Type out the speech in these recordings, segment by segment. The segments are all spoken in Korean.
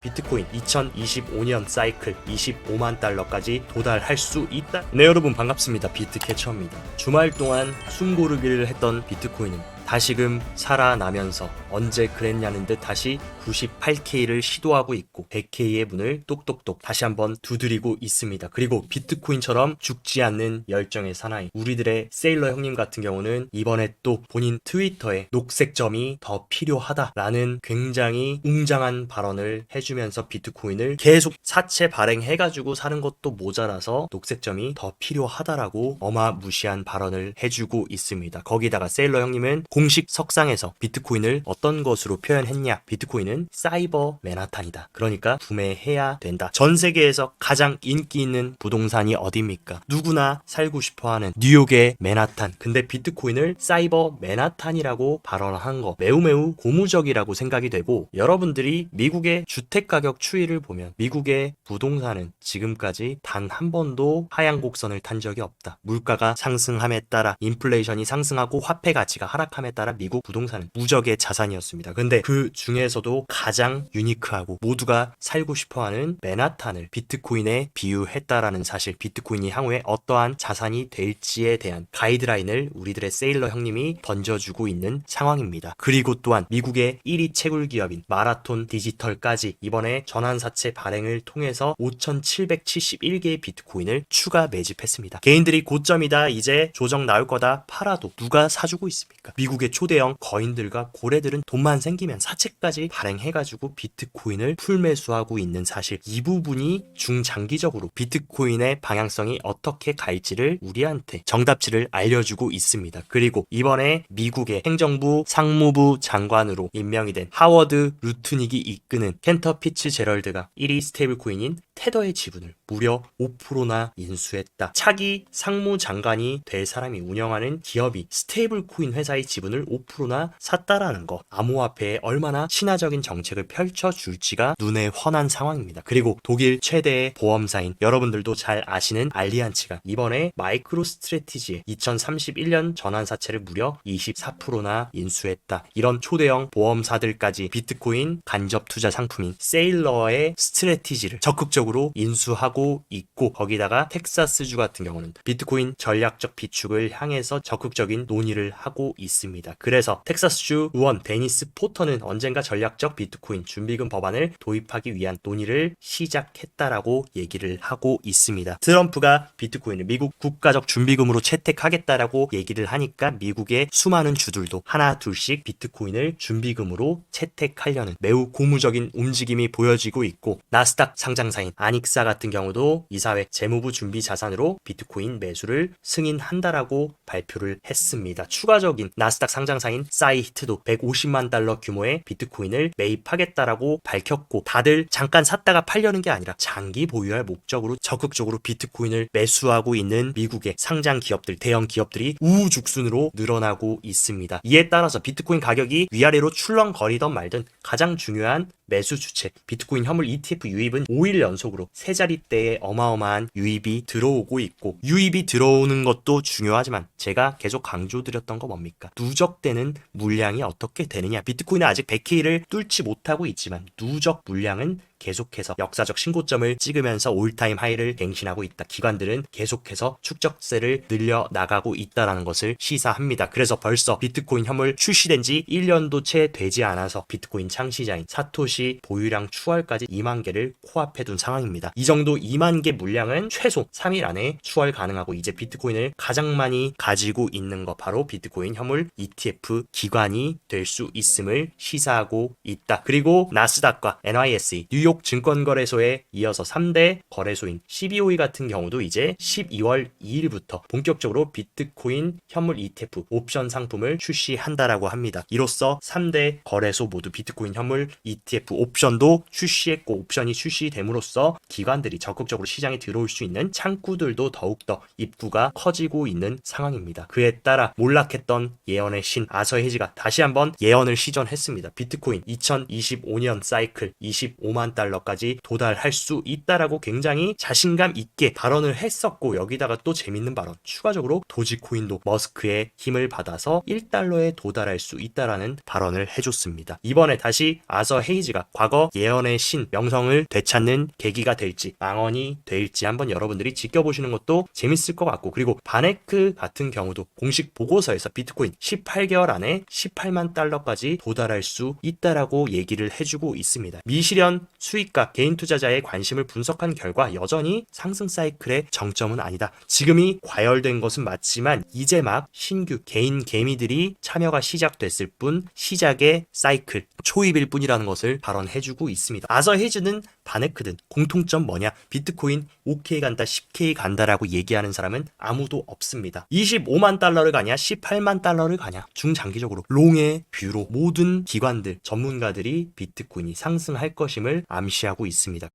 비트코인 2025년 사이클 25만 달러까지 도달할 수 있다. 네, 여러분 반갑습니다. 비트캐쳐입니다. 주말 동안 숨고르기를 했던 비트코인은 다시금 살아나면서 언제 그랬냐는 듯 다시 98K를 시도하고 있고 100K의 문을 똑똑똑 다시 한번 두드리고 있습니다. 그리고 비트코인처럼 죽지 않는 열정의 사나이 우리들의 세일러 형님 같은 경우는 이번에 또 본인 트위터에 녹색점이 더 필요하다라는 굉장히 웅장한 발언을 해주면서 비트코인을 계속 사채 발행해가지고 사는 것도 모자라서 녹색점이 더 필요하다라고 어마무시한 발언을 해주고 있습니다. 거기다가 세일러 형님은 공식 석상에서 비트코인을 어떤 것으로 표현했냐? 비트코인은 사이버 맨하탄이다. 그러니까 구매해야 된다. 전 세계에서 가장 인기 있는 부동산이 어디입니까? 누구나 살고 싶어하는 뉴욕의 맨하탄. 근데 비트코인을 사이버 맨하탄이라고 발언한 거 매우 고무적이라고 생각이 되고, 여러분들이 미국의 주택 가격 추이를 보면 미국의 부동산은 지금까지 단 한 번도 하향 곡선을 탄 적이 없다. 물가가 상승함에 따라 인플레이션이 상승하고 화폐 가치가 하락함에 따라 미국 부동산은 무적의 자산이었습니다. 근데 그 중에서도 가장 유니크하고 모두가 살고 싶어하는 맨하탄을 비트코인에 비유했다라는 사실, 비트코인이 향후에 어떠한 자산이 될지에 대한 가이드라인을 우리들의 세일러 형님이 던져주고 있는 상황입니다. 그리고 또한 미국의 1위 채굴 기업인 마라톤 디지털까지 이번에 전환사채 발행을 통해서 5,771개의 비트코인을 추가 매집했습니다. 개인들이 고점이다, 이제 조정 나올 거다 팔아도 누가 사주고 있습니까? 미국의 초대형 거인들과 고래들은 돈만 생기면 사채까지 발행해가지고 비트코인을 풀매수하고 있는 사실, 이 부분이 중장기적으로 비트코인의 방향성이 어떻게 갈지를 우리한테 정답지를 알려주고 있습니다. 그리고 이번에 미국의 행정부 상무부 장관으로 임명이 된 하워드 루트닉이 이끄는 켄터피츠 제럴드가 1위 스테이블 코인인 테더의 지분을 무려 5%나 인수했다. 차기 상무장관이 될 사람이 운영하는 기업이 스테이블 코인 회사의 지분을 5%나 샀다라는 거, 암호화폐에 얼마나 친화적인 정책을 펼쳐줄지가 눈에 훤한 상황입니다. 그리고 독일 최대의 보험사인 여러분들도 잘 아시는 알리안츠가 이번에 마이크로 스트래티지의 2031년 전환사채를 무려 24%나 인수했다. 이런 초대형 보험사들까지 비트코인 간접 투자 상품인 세일러의 스트래티지를 적극적으로 인수하고 있고, 거기다가 텍사스주 같은 경우는 비트코인 전략적 비축을 향해서 적극적인 논의를 하고 있습니다. 그래서 텍사스주 의원 데니스 포터는 언젠가 전략적 비트코인 준비금 법안을 도입하기 위한 논의를 시작했다라고 얘기를 하고 있습니다. 트럼프가 비트코인을 미국 국가적 준비금으로 채택하겠다라고 얘기를 하니까 미국의 수많은 주들도 하나 둘씩 비트코인을 준비금으로 채택하려는 매우 고무적인 움직임이 보여지고 있고, 나스닥 상장사인 아닉사 같은 경우도 이사회 재무부 준비 자산으로 비트코인 매수를 승인한다라고 발표를 했습니다. 추가적인 나스닥 상장사인 사이히트도 150만 달러 규모의 비트코인을 매입하겠다라고 밝혔고, 다들 잠깐 샀다가 팔려는 게 아니라 장기 보유할 목적으로 적극적으로 비트코인을 매수하고 있는 미국의 상장 기업들, 대형 기업들이 우후죽순으로 늘어나고 있습니다. 이에 따라서 비트코인 가격이 위아래로 출렁거리던 말든 가장 중요한 매수 주체 비트코인 현물 ETF 유입은 5일 연속으로 세 자릿대의 어마어마한 유입이 들어오고 있고, 유입이 들어오는 것도 중요하지만 제가 계속 강조드렸던 거 뭡니까? 누적되는 물량이 어떻게 되느냐. 비트코인은 아직 100K를 뚫지 못하고 있지만 누적 물량은 계속해서 역사적 신고점을 찍으면서 올타임 하이를 갱신하고 있다. 기관들은 계속해서 축적세를 늘려나가고 있다는 것을 시사합니다. 그래서 벌써 비트코인 현물 출시된 지 1년도 채 되지 않아서 비트코인 창시자인 사토시 보유량 추월까지 2만 개를 코앞에 둔 상황입니다. 이 정도 2만 개 물량은 최소 3일 안에 추월 가능하고, 이제 비트코인을 가장 많이 가지고 있는 거 바로 비트코인 현물 ETF 기관이 될 수 있음을 시사하고 있다. 그리고 나스닥과 NYSE 뉴욕 증권거래소에 이어서 3대 거래소인 CBOE 같은 경우도 이제 12월 2일부터 본격적으로 비트코인 현물 ETF 옵션 상품을 출시한다라고 합니다. 이로써 3대 거래소 모두 비트코인 현물 ETF 옵션도 출시했고, 옵션이 출시됨으로써 기관들이 적극적으로 시장에 들어올 수 있는 창구들도 더욱더 입구가 커지고 있는 상황입니다. 그에 따라 몰락했던 예언의 신 아서 헤이지가 다시 한번 예언을 시전했습니다. 비트코인 2025년 사이클 25만 달러까지 도달할 수 있다라고 굉장히 자신감 있게 발언을 했었고, 여기다가 또 재밌는 발언, 추가적으로 도지코인도 머스크의 힘을 받아서 1달러에 도달할 수 있다라는 발언을 해줬습니다. 이번에 다시 아서 헤이지가 비트코인가 과거 예언의 신 명성을 되찾는 계기가 될지 망언이 될지 한번 여러분들이 지켜보시는 것도 재밌을 것 같고, 그리고 바네크 같은 경우도 공식 보고서에서 비트코인 18개월 안에 18만 달러까지 도달할 수 있다라고 얘기를 해주고 있습니다. 미실현 수익과 개인 투자자의 관심을 분석한 결과 여전히 상승 사이클의 정점은 아니다. 지금이 과열된 것은 맞지만 이제 막 신규 개인 개미들이 참여가 시작됐을 뿐 시작의 사이클 초입일 뿐이라는 것을 발언해주고 있습니다. 아서 헤즈든 바네크든 공통점 뭐냐? 비트코인 5K 간다 10K 간다라고 얘기하는 사람은 아무도 없습니다. 25만 달러를 가냐 18만 달러를 가냐, 중장기적으로 롱의 뷰로 모든 기관들 전문가들이 비트코인이 상승할 것임을 암시하고 있습니다.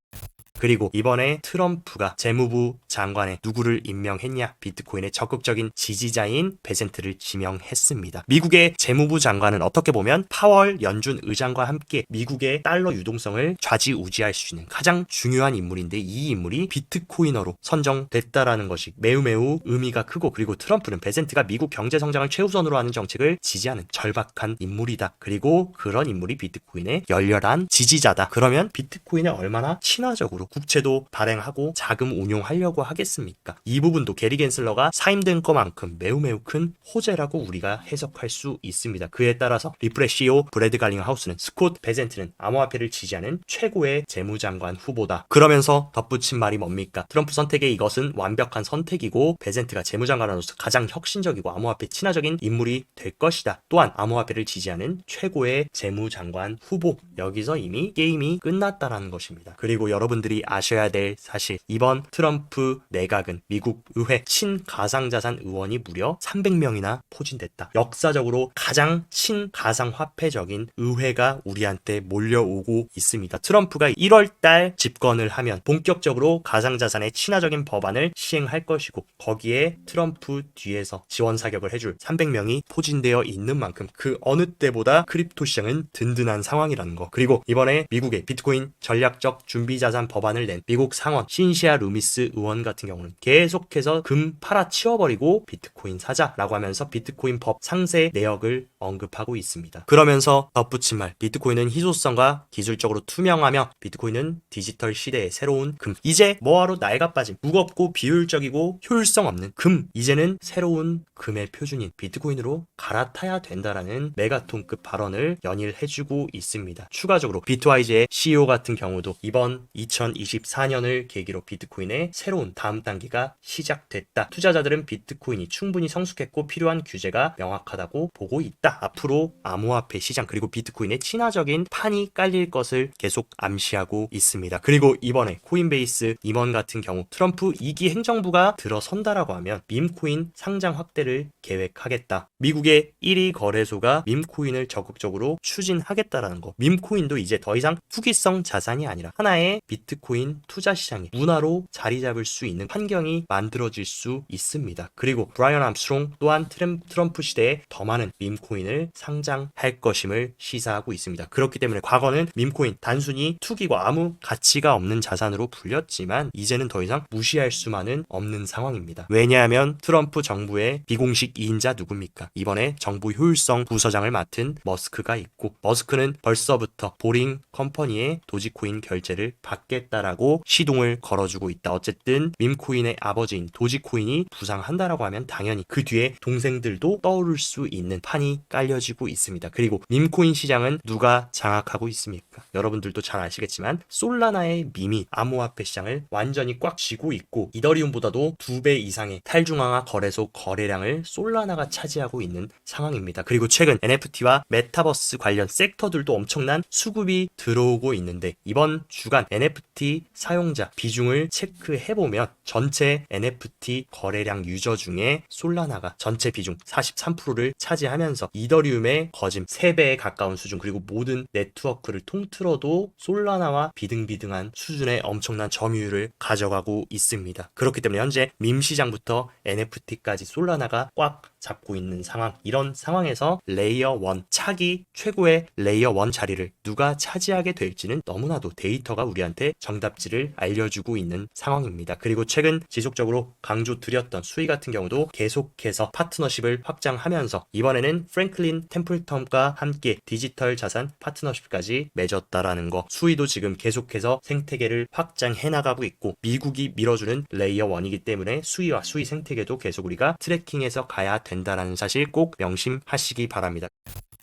그리고 이번에 트럼프가 재무부 장관에 누구를 임명했냐? 비트코인의 적극적인 지지자인 베센트를 지명했습니다. 미국의 재무부 장관은 어떻게 보면 파월 연준 의장과 함께 미국의 달러 유동성을 좌지우지할 수 있는 가장 중요한 인물인데, 이 인물이 비트코이너로 선정됐다라는 것이 매우 의미가 크고, 그리고 트럼프는 베센트가 미국 경제 성장을 최우선으로 하는 정책을 지지하는 절박한 인물이다. 그리고 그런 인물이 비트코인의 열렬한 지지자다. 그러면 비트코인에 얼마나 친화적으로 국채도 발행하고 자금 운용하려고 하겠습니까? 이 부분도 게리 겐슬러가 사임된 것만큼 매우 큰 호재라고 우리가 해석할 수 있습니다. 그에 따라서 리플의 CEO 브래드 갈링하우스는 스콧 베센트는 암호화폐를 지지하는 최고의 재무장관 후보다. 그러면서 덧붙인 말이 뭡니까? 트럼프 선택의 이것은 완벽한 선택이고 베센트가 재무장관으로서 가장 혁신적이고 암호화폐 친화적인 인물이 될 것이다. 또한 암호화폐를 지지하는 최고의 재무장관 후보. 여기서 이미 게임이 끝났다라는 것입니다. 그리고 여러분들이 아셔야 될 사실, 이번 트럼프 내각은 미국 의회 친가상자산 의원이 무려 300명이나 포진됐다. 역사적으로 가장 친가상화폐적인 의회가 우리한테 몰려오고 있습니다. 트럼프가 1월달 집권을 하면 본격적으로 가상자산의 친화적인 법안을 시행할 것이고, 거기에 트럼프 뒤에서 지원 사격을 해줄 300명이 포진되어 있는 만큼 그 어느 때보다 크립토 시장은 든든한 상황이라는 거. 그리고 이번에 미국의 비트코인 전략적 준비자산 법안을 낸 미국 상원 신시아 루미스 의원 같은 경우는 계속해서 금 팔아치워버리고 비트코인 사자라고 하면서 비트코인 법 상세 내역을 언급하고 있습니다. 그러면서 덧붙인 말, 비트코인은 희소성과 기술적으로 투명하며 비트코인은 디지털 시대의 새로운 금. 이제 뭐하러 낡아 빠진 무겁고 비효율적이고 효율성 없는 금, 이제는 새로운 금의 표준인 비트코인으로 갈아타야 된다라는 메가톤급 발언을 연일해주고 있습니다. 추가적으로 비트와이즈의 CEO 같은 경우도 이번 2024년을 계기로 비트코인의 새로운 다음 단계가 시작됐다. 투자자들은 비트코인이 충분히 성숙했고 필요한 규제가 명확하다고 보고 있다. 앞으로 암호화폐 시장 그리고 비트코인의 친화적인 판이 깔릴 것을 계속 암시하고 있습니다. 그리고 이번에 코인베이스 임원 같은 경우 트럼프 2기 행정부가 들어선다라고 하면 밈코인 상장 확대를 계획하겠다. 미국의 1위 거래소가 밈코인을 적극적으로 추진하겠다라는 거. 밈코인도 이제 더 이상 투기성 자산이 아니라 하나의 비트코인 투자 시장이 문화로 자리 잡을 수 있는 환경이 만들어질 수 있습니다. 그리고 브라이언 암스트롱 또한 트럼프 시대에 더 많은 밈코인을 상장할 것임을 시사하고 있습니다. 그렇기 때문에 과거는 밈코인 단순히 투기와 아무 가치가 없는 자산으로 불렸지만 이제는 더 이상 무시할 수만은 없는 상황입니다. 왜냐하면 트럼프 정부의 비공식 2인자 누굽니까? 이번에 정부 효율성 부서장을 맡은 머스크가 있고, 머스크는 벌써부터 보링 컴퍼니의 도지코인 결제를 받겠다라고 시동을 걸어주고 있다. 어쨌든 밈코인의 아버지인 도지코인이 부상한다라고 하면 당연히 그 뒤에 동생들도 떠오를 수 있는 판이 깔려지고 있습니다. 그리고 밈코인 시장은 누가 장악하고 있습니까? 여러분들도 잘 아시겠지만 솔라나의 밈이 암호화폐 시장을 완전히 꽉 쥐고 있고, 이더리움보다도 2배 이상의 탈중앙화 거래소 거래량을 솔라나가 차지하고 있는 상황입니다. 그리고 최근 NFT와 메타버스 관련 섹터들도 엄청난 수급이 들어오고 있는데, 이번 주간 NFT 사용자 비중을 체크해보면 전체 NFT 거래량 유저 중에 솔라나가 전체 비중 43%를 차지하면서 이더리움의 거짐 3배에 가까운 수준, 그리고 모든 네트워크를 통틀어도 솔라나와 비등비등한 수준의 엄청난 점유율을 가져가고 있습니다. 그렇기 때문에 현재 밈 시장부터 NFT까지 솔라나가 꽉 잡고 있는 상황. 이런 상황에서 레이어 1 차기 최고의 레이어 1 자리를 누가 차지하게 될지는 너무나도 데이터가 우리한테 정답지를 알려주고 있는 상황입니다. 그리고 최근 지속적으로 강조드렸던 수위 같은 경우도 계속해서 파트너십을 확장하면서 이번에는 프랭클린 템플턴과 함께 디지털 자산 파트너십까지 맺었다라는 거. 수위도 지금 계속해서 생태계를 확장해 나가고 있고 미국이 밀어주는 레이어 1이기 때문에 수위와 수위 생태계도 계속 우리가 트래킹해서 가야 된다라는 사실 꼭 명심하시기 바랍니다.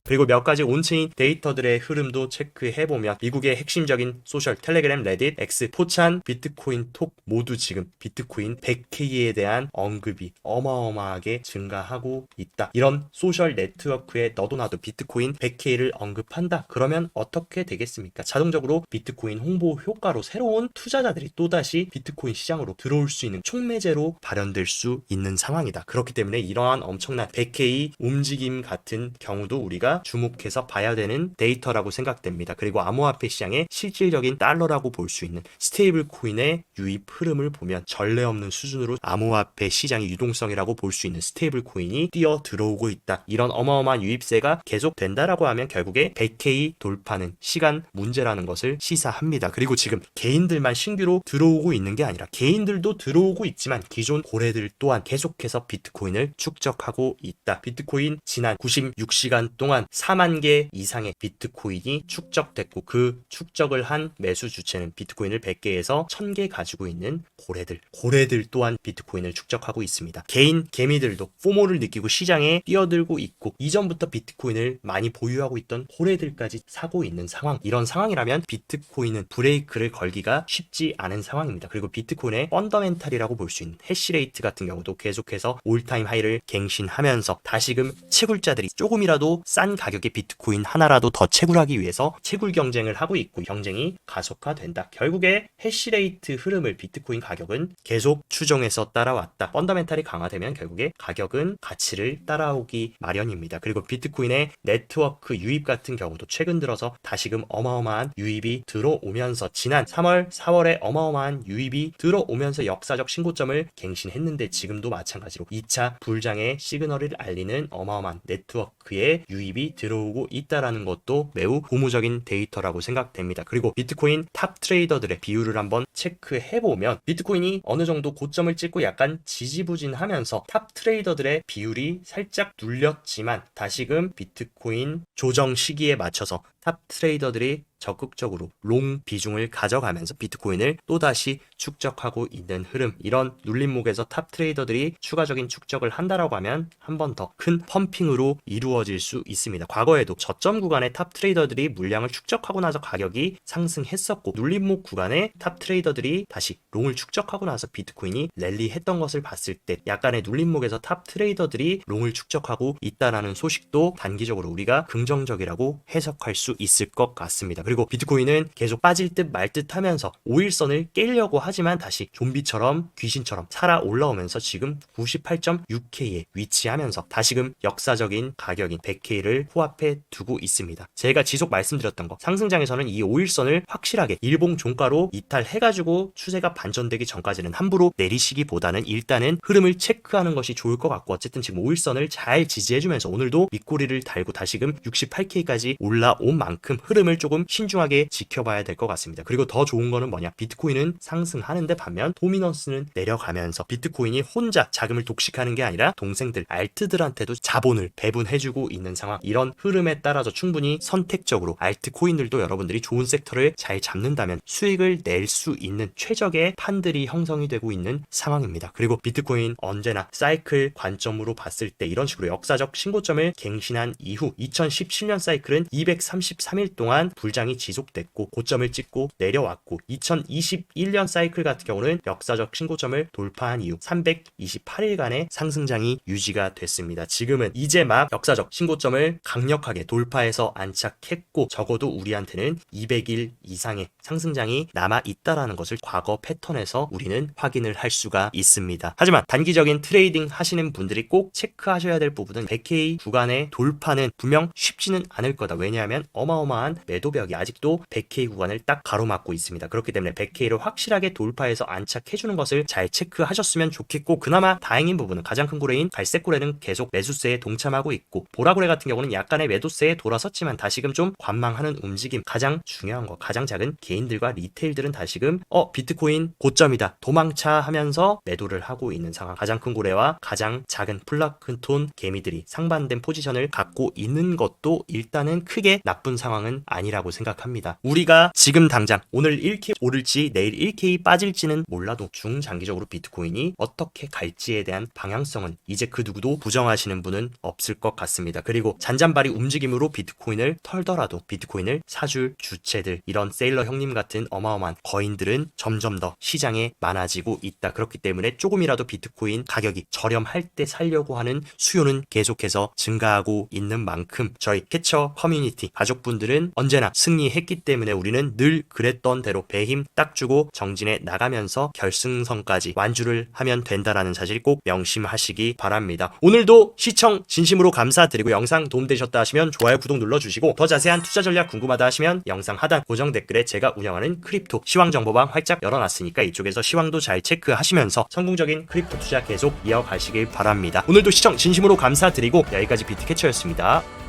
그리고 몇 가지 온체인 데이터들의 흐름도 체크해보면 미국의 핵심적인 소셜, 텔레그램, 레딧, X, 포찬, 비트코인, 톡 모두 지금 비트코인 100K에 대한 언급이 어마어마하게 증가하고 있다. 이런 소셜 네트워크에 너도 나도 비트코인 100K를 언급한다. 그러면 어떻게 되겠습니까? 자동적으로 비트코인 홍보 효과로 새로운 투자자들이 또다시 비트코인 시장으로 들어올 수 있는 촉매제로 발현될 수 있는 상황이다. 그렇기 때문에 이러한 엄청난 100K 움직임 같은 경우도 우리가 주목해서 봐야 되는 데이터라고 생각됩니다. 그리고 암호화폐 시장의 실질적인 달러라고 볼 수 있는 스테이블 코인의 유입 흐름을 보면 전례 없는 수준으로 암호화폐 시장의 유동성이라고 볼 수 있는 스테이블 코인이 뛰어 들어오고 있다. 이런 어마어마한 유입세가 계속된다라고 하면 결국에 100K 돌파는 시간 문제라는 것을 시사합니다. 그리고 지금 개인들만 신규로 들어오고 있는 게 아니라 개인들도 들어오고 있지만 기존 고래들 또한 계속해서 비트코인을 축적하고 있다. 비트코인 지난 96시간 동안 4만 개 이상의 비트코인이 축적됐고 그 축적을 한 매수 주체는 비트코인을 100개에서 1000개 가지고 있는 고래들 또한 비트코인을 축적하고 있습니다. 개인 개미들도 포모를 느끼고 시장에 뛰어들고 있고 이전부터 비트코인을 많이 보유하고 있던 고래들까지 사고 있는 상황. 이런 상황이라면 비트코인은 브레이크를 걸기가 쉽지 않은 상황입니다. 그리고 비트코인의 펀더멘탈이라고 볼 수 있는 해시레이트 같은 경우도 계속해서 올타임 하이를 갱신하면서 다시금 채굴자들이 조금이라도 싼 가격의 비트코인 하나라도 더 채굴하기 위해서 채굴 경쟁을 하고 있고 경쟁이 가속화된다. 결국에 해시레이트 흐름을 비트코인 가격은 계속 추종해서 따라왔다. 펀더멘탈이 강화되면 결국에 가격은 가치를 따라오기 마련입니다. 그리고 비트코인의 네트워크 유입 같은 경우도 최근 들어서 다시금 어마어마한 유입이 들어오면서 지난 3월, 4월에 어마어마한 유입이 들어오면서 역사적 신고점을 갱신했는데 지금도 마찬가지로 2차 불장의 시그널을 알리는 어마어마한 네트워크의 유입이 들어오고 있다라는 것도 매우 고무적인 데이터라고 생각됩니다. 그리고 비트코인 탑 트레이더들의 비율을 한번 체크해보면 비트코인이 어느 정도 고점을 찍고 약간 지지부진하면서 탑 트레이더들의 비율이 살짝 눌렸지만 다시금 비트코인 조정 시기에 맞춰서 탑 트레이더들이 적극적으로 롱 비중을 가져가면서 비트코인을 또다시 축적하고 있는 흐름. 이런 눌림목에서 탑 트레이더들이 추가적인 축적을 한다라고 하면 한 번 더 큰 펌핑으로 이루어질 수 있습니다. 과거에도 저점 구간에 탑 트레이더들이 물량을 축적하고 나서 가격이 상승했었고 눌림목 구간에 탑 트레이더들이 다시 롱을 축적하고 나서 비트코인이 랠리했던 것을 봤을 때 약간의 눌림목에서 탑 트레이더들이 롱을 축적하고 있다라는 소식도 단기적으로 우리가 긍정적이라고 해석할 수 있을 것 같습니다. 그리고 비트코인은 계속 빠질 듯 말 듯 하면서 5일선을 깨려고 하지만 다시 좀비처럼 귀신처럼 살아 올라오면서 지금 98.6K에 위치하면서 다시금 역사적인 가격인 100K를 코앞에 두고 있습니다. 제가 지속 말씀드렸던 거 상승장에서는 이 5일선을 확실하게 일봉 종가로 이탈해가지고 추세가 반전되기 전까지는 함부로 내리시기보다는 일단은 흐름을 체크하는 것이 좋을 것 같고 어쨌든 지금 5일선을 잘 지지해주면서 오늘도 윗꼬리를 달고 다시금 68K까지 올라온 만큼 흐름을 조금 신중하게 지켜봐야 될 것 같습니다. 그리고 더 좋은 거는 뭐냐? 비트코인은 상승하는데 반면 도미넌스는 내려가면서 비트코인이 혼자 자금을 독식하는 게 아니라 동생들 알트들한테도 자본을 배분해주고 있는 상황. 이런 흐름에 따라서 충분히 선택적으로 알트코인들도 여러분들이 좋은 섹터를 잘 잡는다면 수익을 낼 수 있는 최적의 판들이 형성이 되고 있는 상황입니다. 그리고 비트코인 언제나 사이클 관점으로 봤을 때 이런 식으로 역사적 신고점을 갱신한 이후 2017년 사이클은 233일 동안 불장이 지속됐고 고점을 찍고 내려왔고 2021년 사이클 같은 경우는 역사적 신고점을 돌파한 이후 328일간의 상승장이 유지가 됐습니다. 지금은 이제 막 역사적 신고점을 강력하게 돌파해서 안착했고 적어도 우리한테는 200일 이상의 상승장이 남아있다라는 것을 과거 패턴에서 우리는 확인을 할 수가 있습니다. 하지만 단기적인 트레이딩 하시는 분들이 꼭 체크하셔야 될 부분은 100K 구간의 돌파는 분명 쉽지는 않을 거다. 왜냐하면 어마어마한 매도벽이 아직도 100K 구간을 딱 가로막고 있습니다. 그렇기 때문에 100K를 확실하게 돌파해서 안착해주는 것을 잘 체크하셨으면 좋겠고, 그나마 다행인 부분은 가장 큰 고래인 갈색고래는 계속 매수세에 동참하고 있고, 보라고래 같은 경우는 약간의 매도세에 돌아섰지만 다시금 좀 관망하는 움직임. 가장 중요한 거, 가장 작은 개인들과 리테일들은 다시금 비트코인 고점이다 도망차 하면서 매도를 하고 있는 상황. 가장 큰 고래와 가장 작은 플라크톤 개미들이 상반된 포지션을 갖고 있는 것도 일단은 크게 나쁜 상황은 아니라고 생각합니다. 우리가 지금 당장 오늘 1K 오를지 내일 1K 빠질지는 몰라도 중장기적으로 비트코인이 어떻게 갈지에 대한 방향성은 이제 그 누구도 부정하시는 분은 없을 것 같습니다. 그리고 잔잔바리 움직임으로 비트코인을 털더라도 비트코인을 사줄 주체들, 이런 세일러 형님 같은 어마어마한 거인들은 점점 더 시장에 많아지고 있다. 그렇기 때문에 조금이라도 비트코인 가격이 저렴할 때 살려고 하는 수요는 계속해서 증가하고 있는 만큼 저희 캐쳐 커뮤니티 가족분들은 언제나 승리했기 때문에 우리는 늘 그랬던 대로 배힘 딱 주고 정진해 나가면서 결승선까지 완주를 하면 된다라는 사실 꼭 명심하시기 바랍니다. 오늘도 시청 진심으로 감사드리고, 영상 도움되셨다 하시면 좋아요, 구독 눌러주시고, 더 자세한 투자 전략 궁금하다 하시면 영상 하단 고정 댓글에 제가 운영하는 크립토 시황 정보방 활짝 열어놨으니까 이쪽에서 시황도 잘 체크하시면서 성공적인 크립토 투자 계속 이어가시길 바랍니다. 오늘도 시청 진심으로 감사드리고 여기까지 비트캐쳐였습니다.